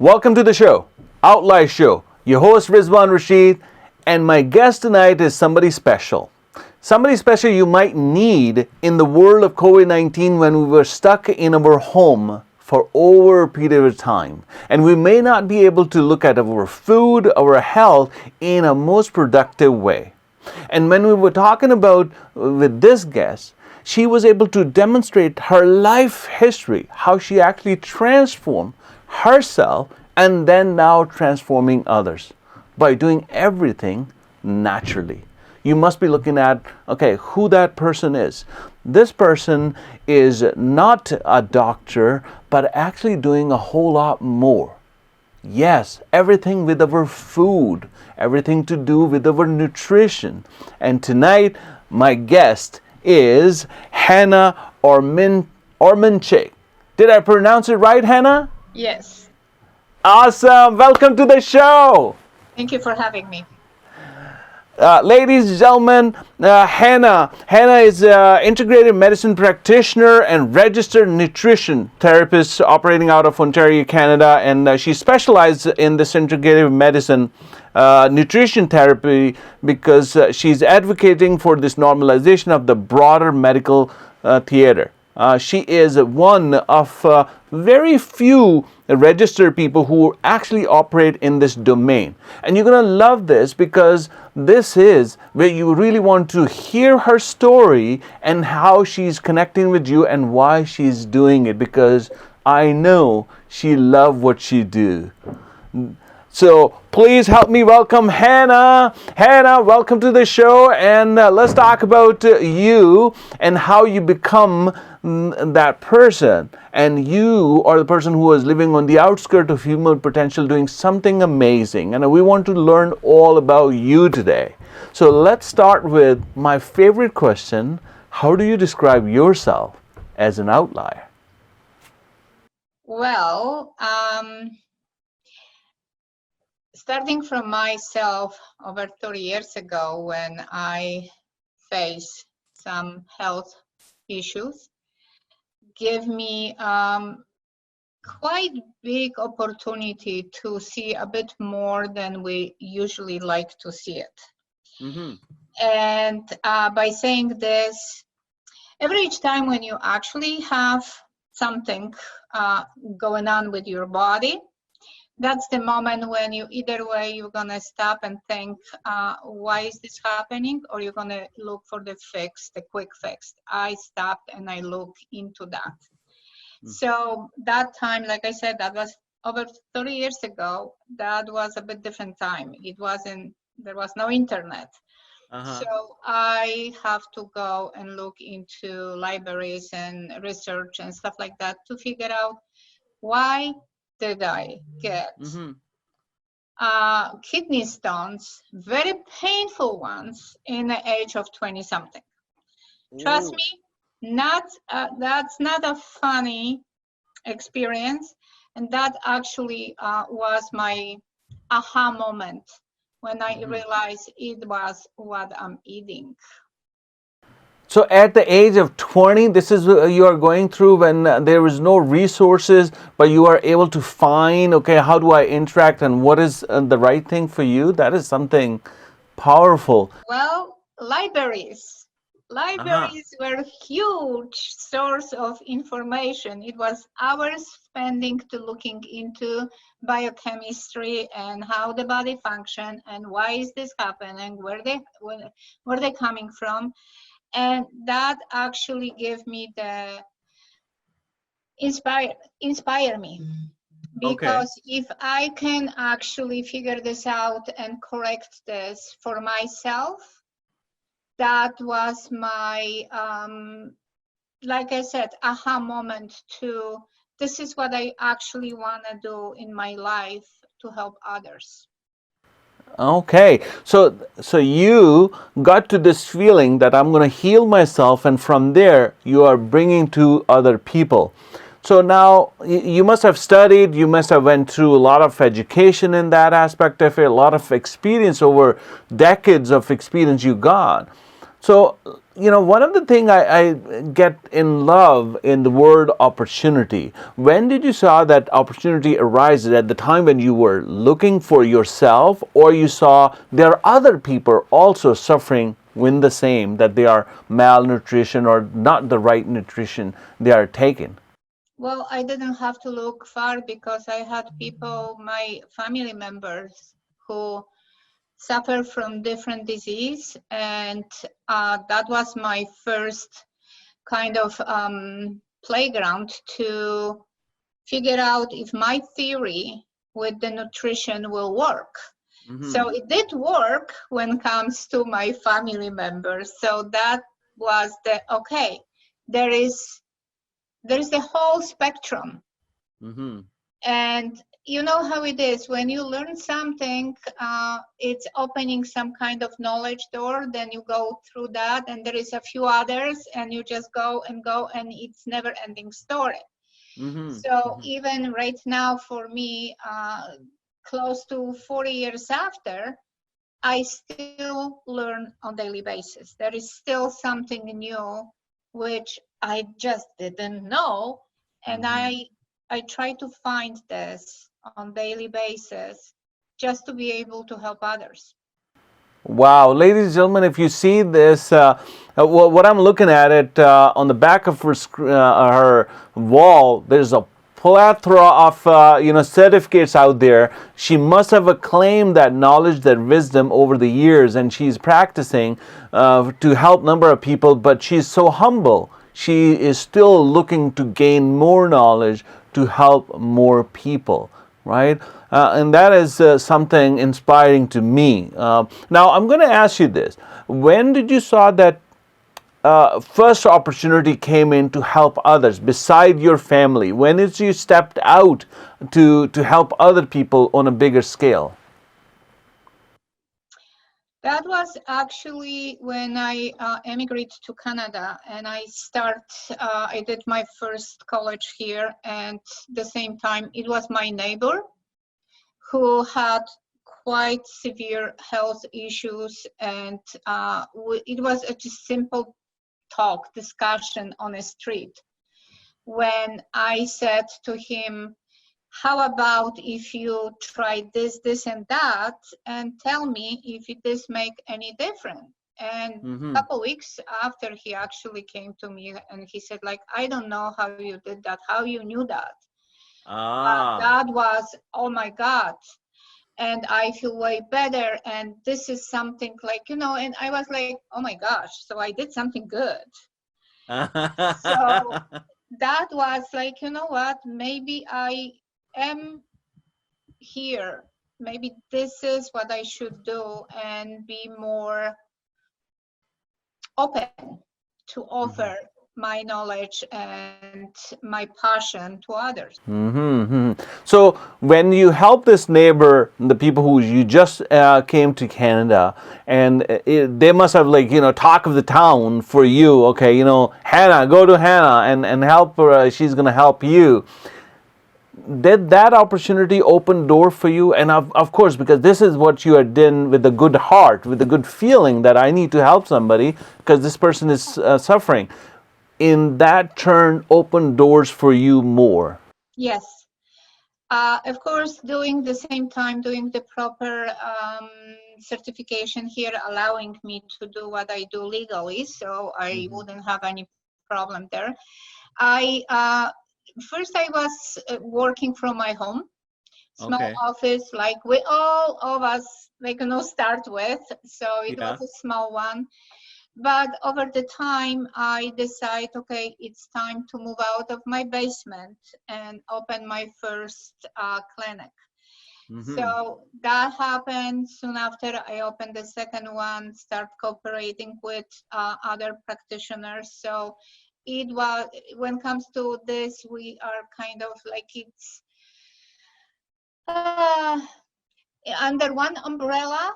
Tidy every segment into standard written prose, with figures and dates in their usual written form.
Welcome to the show, Outlier Show. Your host Rizwan Rashid, and my guest tonight is somebody special. Somebody special you might need in the world of COVID-19 when we were stuck in our home for over a period of time. And we may not be able to look at our food, our health in a most productive way. And when we were talking about with this guest, she was able to demonstrate her life history, how she actually transformed herself and then now transforming others by doing everything naturally. You must be looking at, okay, who that person is. This person is not a doctor, but actually doing a whole lot more. Yes, everything with our food, everything to do with our nutrition. And tonight, my guest is Hanna Ormanczyk. Did I pronounce it right, Hanna? Yes. Awesome. Welcome to the show. Thank you for having me. Ladies and gentlemen, Hanna is an integrative medicine practitioner and registered nutrition therapist operating out of Ontario, Canada, and she specializes in this integrative medicine nutrition therapy because she's advocating for this normalization of the broader medical theater. She is one of very few registered people who actually operate in this domain. And you're going to love this because this is where you really want to hear her story and how she's connecting with you and why she's doing it, because I know she loves what she do. So please help me welcome Hanna. Hanna, welcome to the show, and let's talk about you and how you become that person. And you are the person who is living on the outskirts of human potential, doing something amazing. And we want to learn all about you today. So let's start with my favorite question. How do you describe yourself as an outlier? Well, starting from myself over 30 years ago when I faced some health issues, gave me quite big opportunity to see a bit more than we usually like to see it. Mm-hmm. And by saying this, every time when you actually have something going on with your body, that's the moment when you either way you're gonna stop and think, why is this happening, or you're gonna look for the fix, the quick fix. I stopped and I looked into that. So that time, like I said, that was over 30 years ago. That was a bit different time. There was no internet. So I have to go and look into libraries and research and stuff like that to figure out why did I get kidney stones, very painful ones, in the age of 20 something. Trust me, that's not a funny experience, and that actually was my aha moment when I realized it was what I'm eating. So at the age of 20, this is you are going through when there is no resources, but you are able to find, okay, how do I interact and what is the right thing for you? That is something powerful. Well, libraries were a huge source of information. It was hours spending to looking into biochemistry and how the body function and why is this happening, where they coming from. And that actually gave me the inspire me, because if I can actually figure this out and correct this for myself, that was my like I said, aha moment to this is what I actually want to do in my life to help others. Okay, so you got to this feeling that I'm going to heal myself, and from there you are bringing to other people. So now you must have studied, you must have went through a lot of education in that aspect of it, a lot of experience over decades of experience you got. So, one of the thing I get in love in the word opportunity. When did you saw that opportunity arises? At the time when you were looking for yourself, or you saw there are other people also suffering with the same, that they are malnutrition or not the right nutrition they are taking? Well, I didn't have to look far because I had people, my family members, who suffer from different disease, and that was my first kind of playground to figure out if my theory with the nutrition will work. So it did work when it comes to my family members. So that was the okay. There is a whole spectrum, Mm-hmm. and you know how it is when you learn something, it's opening some kind of knowledge door, then you go through that and there is a few others and you just go and go, and it's never ending story. Mm-hmm. So even right now for me, close to 40 years after, I still learn on daily basis. There is still something new which I just didn't know, and Mm-hmm. I try to find this on daily basis just to be able to help others. Wow, ladies and gentlemen, if you see this, what I'm looking at it on the back of her wall, there's a plethora of certificates out there. She must have acclaimed that knowledge, that wisdom over the years, and she's practicing to help number of people. But she's so humble. She is still looking to gain more knowledge to help more people, right? And that is something inspiring to me. Now, I'm going to ask you this. When did you saw that first opportunity came in to help others beside your family? When did you stepped out to help other people on a bigger scale? That was actually when I emigrated to Canada, and I did my first college here, and the same time it was my neighbor who had quite severe health issues, and it was a just simple talk, discussion on a street, when I said to him, how about if you try this, this, and that, and tell me if it does make any difference? And a Mm-hmm. couple weeks after, he actually came to me and he said, like, I don't know how you did that, how you knew that. Ah. That was, oh my God. And I feel way better. And this is something like, and I was like, oh my gosh, so I did something good. So that was like, you know what, maybe I am here. Maybe this is what I should do and be more open to offer my knowledge and my passion to others. Mm-hmm. So when you help this neighbor, the people who you just came to Canada, and they must have talk of the town for you. Okay, Hannah, go to Hannah and help her. She's gonna help you. Did that opportunity open door for you? And of course, because this is what you are doing with a good heart, with a good feeling that I need to help somebody because this person is suffering. In that turn, open doors for you more. Yes. Of course, doing the same time, doing the proper certification here, allowing me to do what I do legally, so I wouldn't have any problem there. I first I was working from my home, small Okay. office, like we all of us, start with. So it was Yeah. a small one. But over the time, I decide, okay, it's time to move out of my basement and open my first clinic. Mm-hmm. So that happened soon after. I opened the second one, start cooperating with other practitioners. So it was, when it comes to this, we are kind of like it's uh, under one umbrella,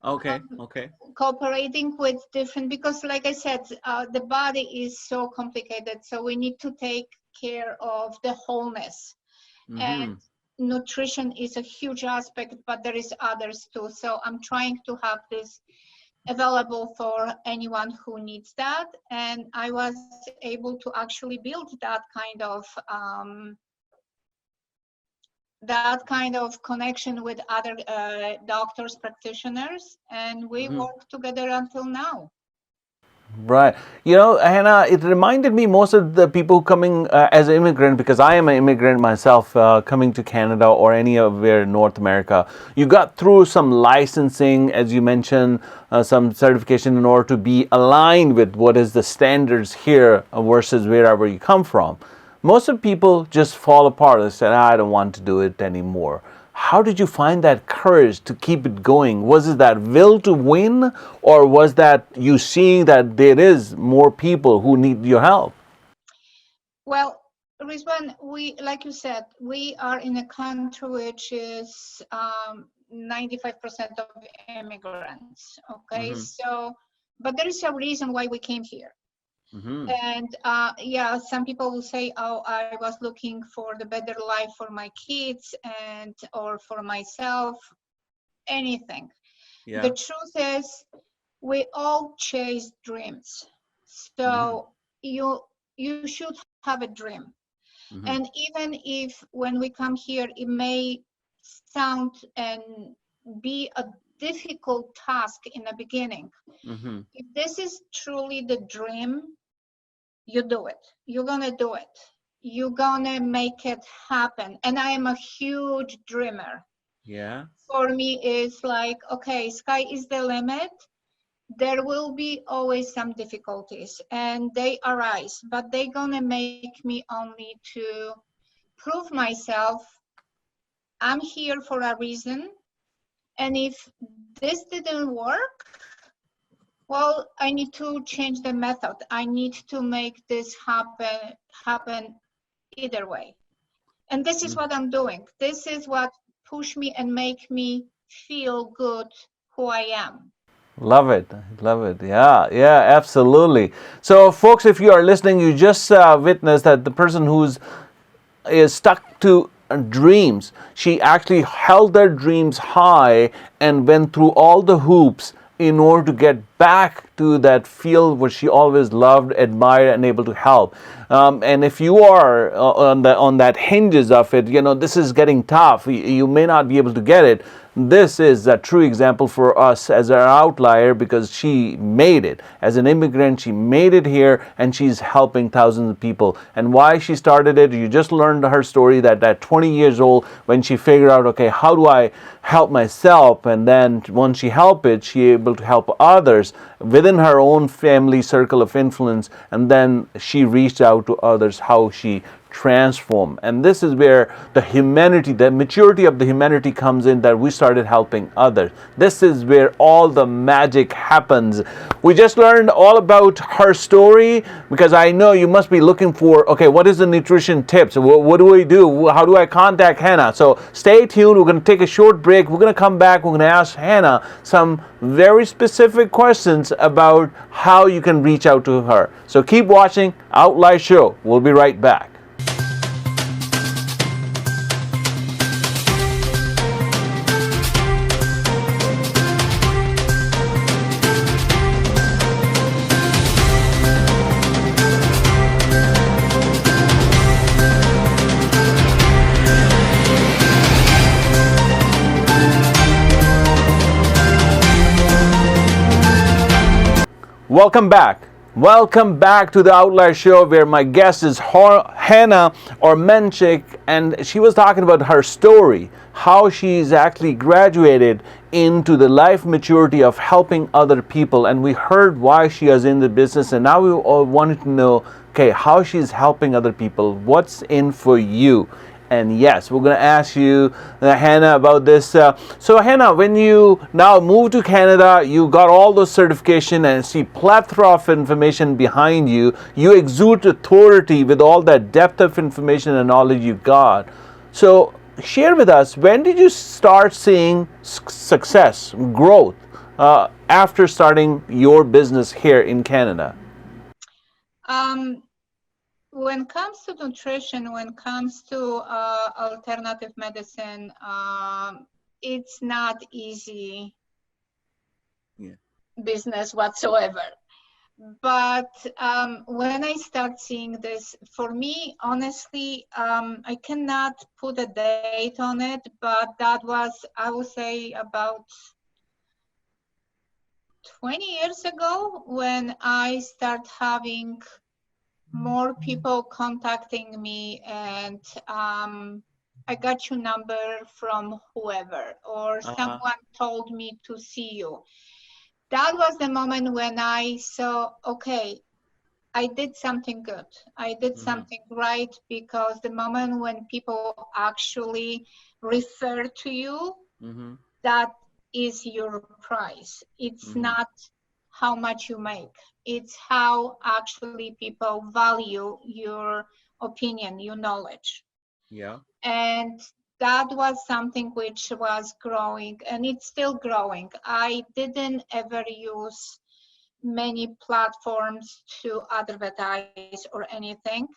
Okay. um, Okay. cooperating with different, because like I said, the body is so complicated, so we need to take care of the wholeness, and Mm-hmm. nutrition is a huge aspect, but there is others too. So I'm trying to have this available for anyone who needs that. And I was able to actually build that kind of connection with other doctors, practitioners, and we work together until now. Right. You know, Hannah, it reminded me most of the people coming as an immigrant, because I am an immigrant myself, coming to Canada or anywhere in North America. You got through some licensing, as you mentioned, some certification in order to be aligned with what is the standards here versus wherever you come from. Most of people just fall apart. They said, I don't want to do it anymore. How did you find that courage to keep it going? Was it that will to win, or was that you seeing that there is more people who need your help? Well, Rizwan, like you said, we are in a country which is 95% of immigrants. Okay, so, but there is a reason why we came here. And yeah, some people will say, oh, I was looking for the better life for my kids or for myself, anything. Yeah. The truth is, we all chase dreams. So you should have a dream. And even if when we come here, it may sound and be a difficult task in the beginning. If this is truly the dream, you do it. You're gonna do it. You're gonna make it happen. And I am a huge dreamer. Yeah. For me, it's like, okay, sky is the limit. There will be always some difficulties, and they arise, but they're gonna make me only to prove myself. I'm here for a reason, and if this didn't work, well, I need to change the method. I need to make this happen either way. And this is what I'm doing. This is what push me and make me feel good who I am. Love it. Love it. Yeah, yeah, absolutely. So, folks, if you are listening, you just witnessed that the person who's is stuck to dreams. She actually held their dreams high and went through all the hoops in order to get back to that field which she always loved, admired, and able to help. And if you are on that hinges of it, you know this is getting tough. You may not be able to get it. This is a true example for us as an outlier, because she made it. As an immigrant, she made it here, and she's helping thousands of people. And why she started it, you just learned her story, that at 20 years old, when she figured out, okay, how do I help myself? And then once she helped it, she able to help others within her own family circle of influence. And then she reached out to others, how she transform. And this is where the humanity, the maturity of the humanity comes in, that we started helping others. This is where all the magic happens. We just learned all about her story, because I know you must be looking for, okay, what is the nutrition tips? What do we do? How do I contact Hannah? So stay tuned. We're going to take a short break. We're going to come back. We're going to ask Hannah some very specific questions about how you can reach out to her. So keep watching Outlier Show. We'll be right back. Welcome back. Welcome back to the Outlier Show, where my guest is Hanna Ormanczyk, and she was talking about her story, how she's actually graduated into the life maturity of helping other people. And we heard why she is in the business, and now we all wanted to know, okay, how she's helping other people. What's in for you? And yes, we're going to ask you, Hannah, about this. So, Hannah, when you now moved to Canada, you got all those certification and see plethora of information behind you. You exude authority with all that depth of information and knowledge you got. So, share with us, when did you start seeing success, growth, after starting your business here in Canada? When it comes to nutrition, when it comes to alternative medicine, it's not easy. Yeah. business whatsoever. But when I start seeing this, for me, honestly, I cannot put a date on it, but that was, I would say, about 20 years ago when I start having more people contacting me and I got your number from whoever, or someone told me to see you. That was the moment when I saw, okay, I did something good. I did something right, because the moment when people actually refer to you, that is your price. It's not how much you make. It's how actually people value your opinion, your knowledge. Yeah. And that was something which was growing, and it's still growing. I didn't ever use many platforms to advertise or anything,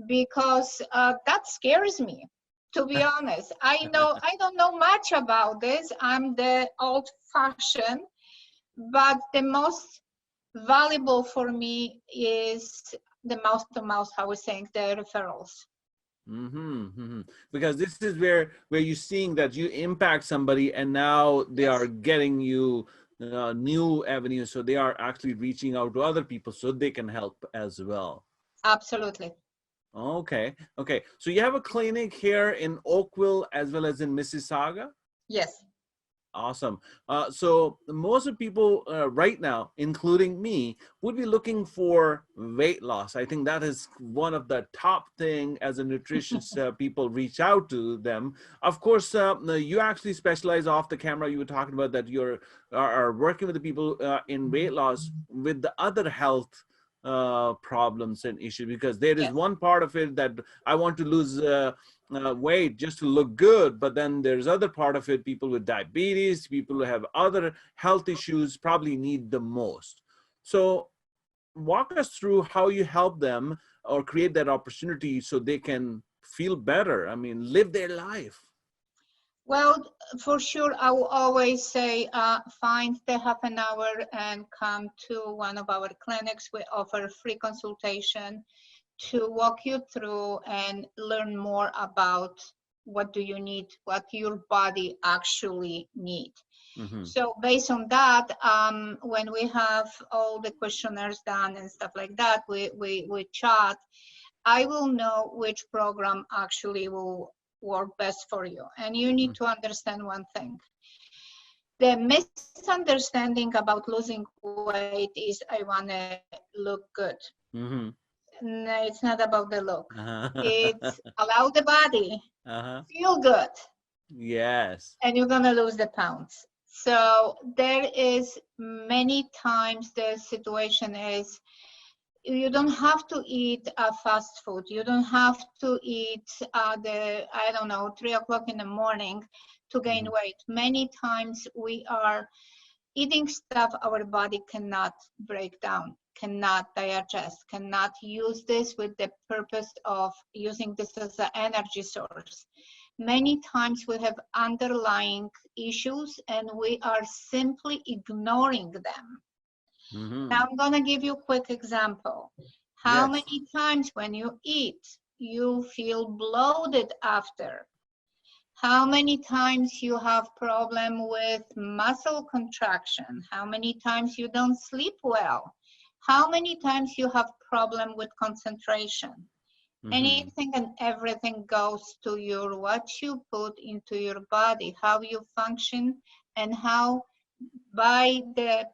because that scares me, to be honest. I don't know much about this. I'm the old fashioned, but the most valuable for me is the mouth to mouth, how we're saying, the referrals. Because this is where you're seeing that you impact somebody, and now they are getting you new avenues, so they are actually reaching out to other people so they can help as well. Absolutely. Okay. So you have a clinic here in Oakville as well as in Mississauga? Yes. Awesome. So most of people right now, including me, would be looking for weight loss. I think that is one of the top thing as a nutritionist. People reach out to them. Of course, you actually specialize off the camera. You were talking about that you're are working with the people in weight loss with the other health problems and issues, because there is one part of it that I want to lose weight just to look good, but then there's other part of it, people with diabetes, people who have other health issues probably need the most. So walk us through how you help them or create that opportunity so they can feel better, I mean, live their life. Well, for sure, I will always say, find the half an hour and come to one of our clinics. We offer free consultation to walk you through and learn more about what do you need, what your body actually needs. So based on that, when we have all the questionnaires done and stuff like that, we chat. I will know which program actually will work best for you. And you need to understand one thing. The misunderstanding about losing weight is I want to look good. No, it's not about the look. It's allow the body feel good. Yes. And you're gonna lose the pounds. So there is many times the situation is you don't have to eat fast food. You don't have to eat I don't know, 3 o'clock in the morning to gain weight. Many times we are eating stuff our body cannot break down, cannot digest, cannot use this with the purpose of using this as an energy source. Many times we have underlying issues and we are simply ignoring them. Now I'm going to give you a quick example. How many times when you eat, you feel bloated after? How many times you have problem with muscle contraction? How many times you don't sleep well? How many times you have problem with concentration? Anything and everything goes to your what you put into your body, how you function, and how by the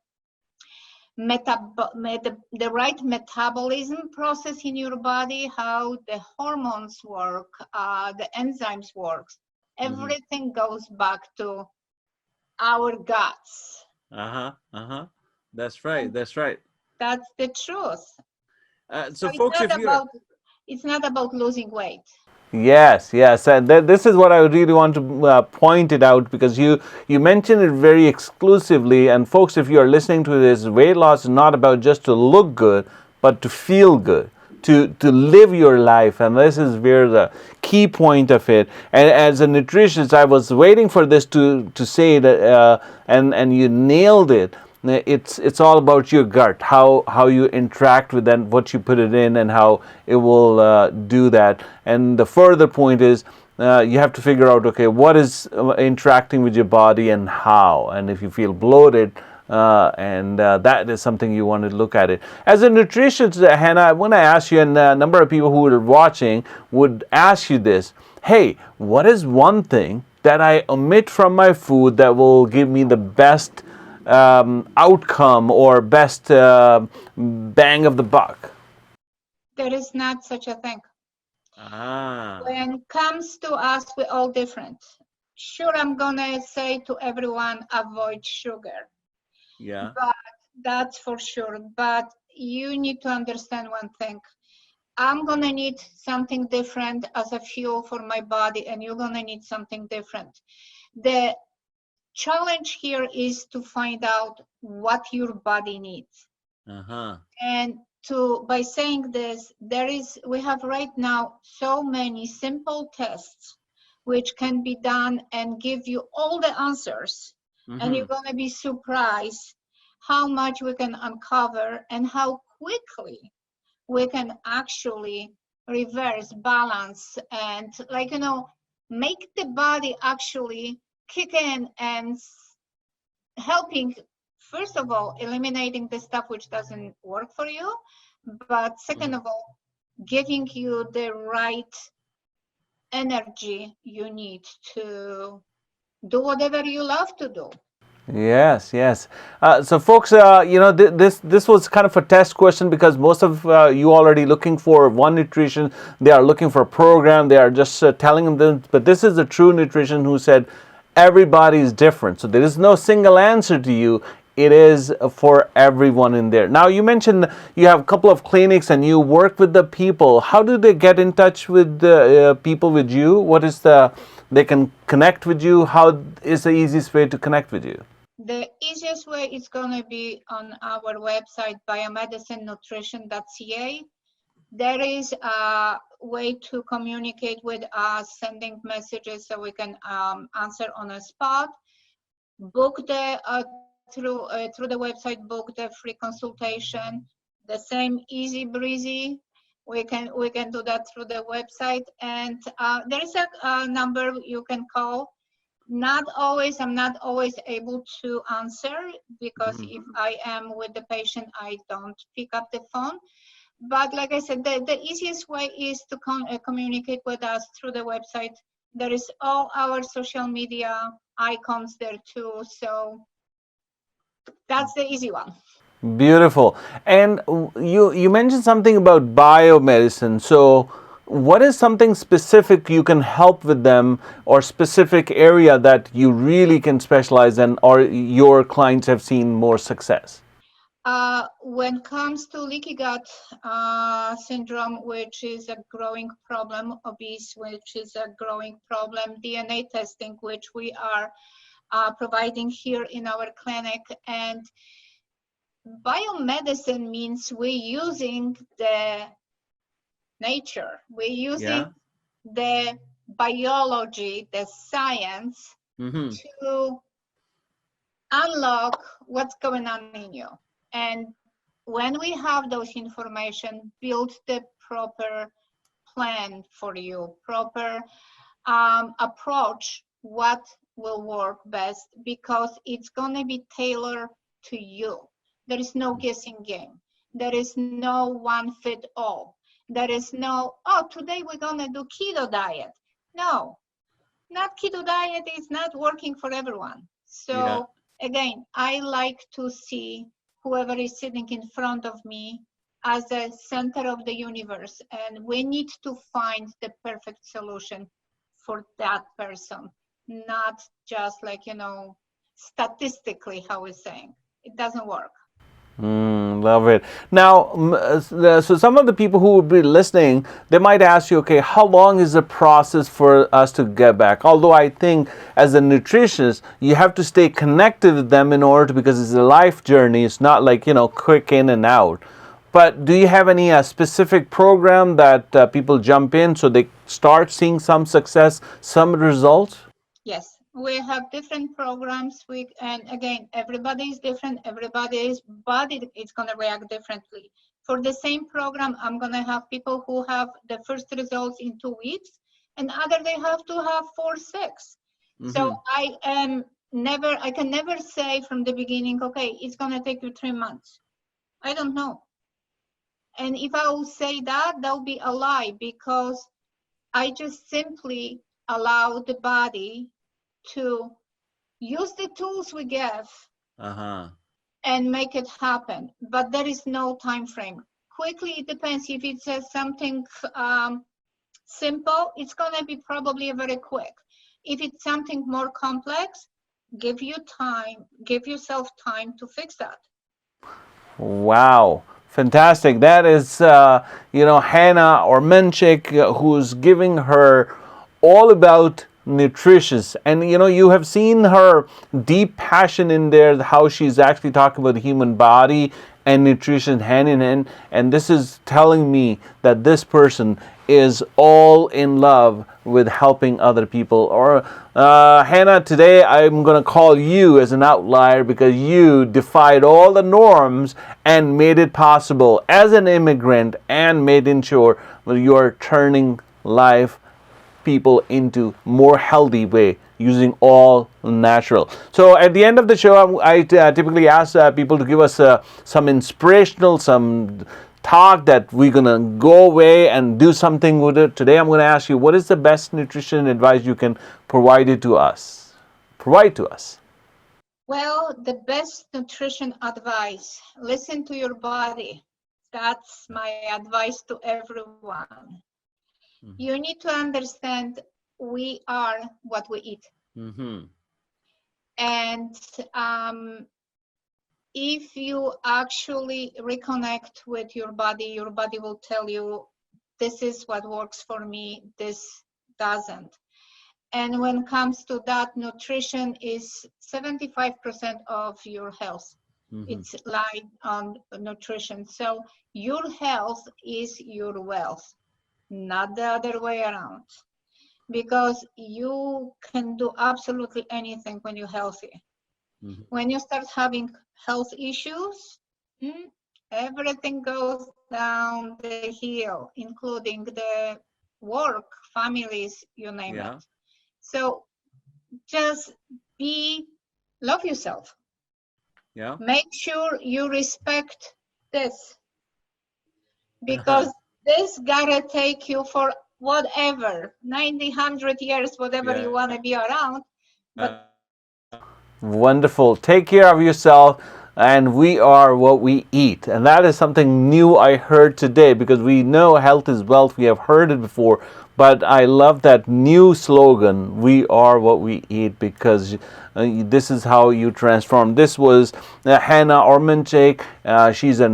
right metabolism process in your body, how the hormones work, the enzymes work. Everything goes back to our guts. That's right. That's right. That's the truth. So folks, it's not about losing weight. Yes, and this is what I really want to point it out, because you mentioned it very exclusively. And folks, if you are listening to this, weight loss is not about just to look good, but to feel good, to live your life. And this is where the key point of it. And as a nutritionist, I was waiting for this to say that, and you nailed it. it's all about your gut, how you interact with that, what you put it in, and how it will do that. And the further point is, you have to figure out, okay, what is interacting with your body and how. And if you feel bloated, that is something you want to look at it. As a nutritionist, Hanna, when I ask you, and a number of people who are watching would ask you this, hey, what is one thing that I omit from my food that will give me the best outcome or best bang of the buck? There is not such a thing. Ah. When it comes to us, we're all different. Sure, I'm gonna say to everyone, avoid sugar. Yeah. But that's for sure. But you need to understand one thing. I'm gonna need something different as a fuel for my body, and you're gonna need something different. The challenge here is to find out what your body needs. Uh-huh. And by saying this, we have right now so many simple tests which can be done and give you all the answers. And you're going to be surprised how much we can uncover and how quickly we can actually reverse, balance, and make the body actually kick in and helping, first of all, eliminating the stuff which doesn't work for you, but second of all, giving you the right energy you need to do whatever you love to do. Yes, yes. So, folks, this was kind of a test question because most of you already looking for one nutrition. They are looking for a program. They are just telling them this. But this is a true nutrition who said everybody is different. So there is no single answer to you. It is for everyone in there. Now, you mentioned you have a couple of clinics and you work with the people. How do they get in touch with the people with you? What is they can connect with you? How is the easiest way to connect with you? The easiest way is going to be on our website, biomedicinenutrition.ca. There is a way to communicate with us, sending messages so we can answer on a spot. Book through the website, book the free consultation. The same easy breezy. We can do that through the website, and there is a number you can call. I'm not always able to answer because if I am with the patient, I don't pick up the phone. But like I said, the easiest way is to communicate with us through the website. There is all our social media icons there too. So that's the easy one. Beautiful. And you mentioned something about biomedicine. So what is something specific you can help with them, or specific area that you really can specialize in, or your clients have seen more success? When it comes to leaky gut syndrome, which is a growing problem, obese, which is a growing problem, DNA testing, which we are providing here in our clinic, and biomedicine means we're using the nature, we're using the biology, the science to unlock what's going on in you. And when we have those information, build the proper plan for you, proper approach, what will work best, because it's going to be tailored to you. There is no guessing game. There is no one fit all. There is no, oh, today we're going to do keto diet. No, not keto diet is not working for everyone. So again, I like to see whoever is sitting in front of me as the center of the universe, and we need to find the perfect solution for that person, not just statistically how we're saying. It doesn't work. Love it. Now, so some of the people who will be listening, they might ask you, okay, how long is the process for us to get back? Although I think as a nutritionist, you have to stay connected with them in order to, because it's a life journey. It's not like, quick in and out. But do you have any specific program that people jump in so they start seeing some success, some results? Yes, We have different programs. And again, everybody is different. Everybody's body is going to react differently. For the same program, I'm going to have people who have the first results in 2 weeks, and other they have to have 4, 6. So I can never say from the beginning, okay, it's going to take you 3 months. I don't know. And if I will say that, that'll be a lie, because I just simply allow the body to use the tools we give and make it happen. But there is no time frame. Quickly, it depends. If it's something simple, it's going to be probably very quick. If it's something more complex, give yourself time to fix that. Wow, fantastic. That is, Hanna Ormanczyk, who's giving her all about nutritious. And, you have seen her deep passion in there, how she's actually talking about the human body and nutrition hand in hand. And this is telling me that this person is all in love with helping other people. Or Hanna, today I'm going to call you as an outlier because you defied all the norms and made it possible as an immigrant and made sure you are turning life people into more healthy way using all natural. So at the end of the show, I typically ask people to give us some inspirational, some talk that we're going to go away and do something with it. Today I'm going to ask you, what is the best nutrition advice you can provide to us? Well, the best nutrition advice, listen to your body. That's my advice to everyone. You need to understand we are what we eat. And if you actually reconnect with your body will tell you, this is what works for me, this doesn't. And when it comes to that, nutrition is 75% of your health. It's light on nutrition. So your health is your wealth, not the other way around. Because you can do absolutely anything when you're healthy. When you start having health issues, everything goes down the hill, including the work, families, you name it. So just love yourself. Make sure you respect this, because this gotta take you for whatever, 90, 100 years, whatever you want to be around. But wonderful. Take care of yourself. And we are what we eat. And that is something new I heard today, because we know health is wealth. We have heard it before. But I love that new slogan, we are what we eat, because this is how you transform. This was Hanna Ormanczyk. She's a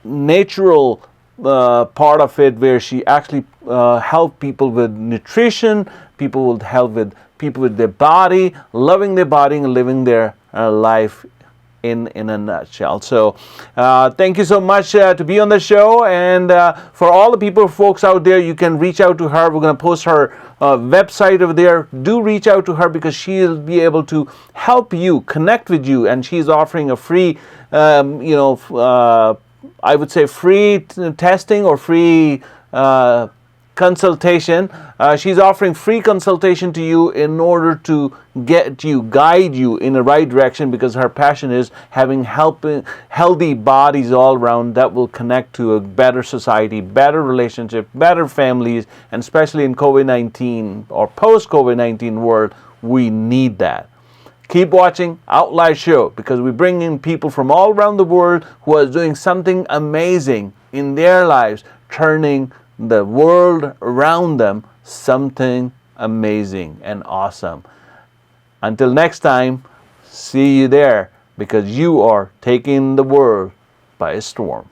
natural part of it, where she actually helped people with nutrition, people with health, with people with their body, loving their body and living their life in a nutshell. So thank you so much to be on the show. And for all the folks out there, you can reach out to her. We're going to post her website over there. Do reach out to her, because she'll be able to help you, connect with you. And she's offering a free I would say free testing or free consultation. She's offering free consultation to you in order to guide you in the right direction, because her passion is having healthy bodies all around that will connect to a better society, better relationship, better families, and especially in COVID-19 or post-COVID-19 world, we need that. Keep watching Outlier Show, because we bring in people from all around the world who are doing something amazing in their lives, turning the world around them something amazing and awesome. Until next time, see you there, because you are taking the world by storm.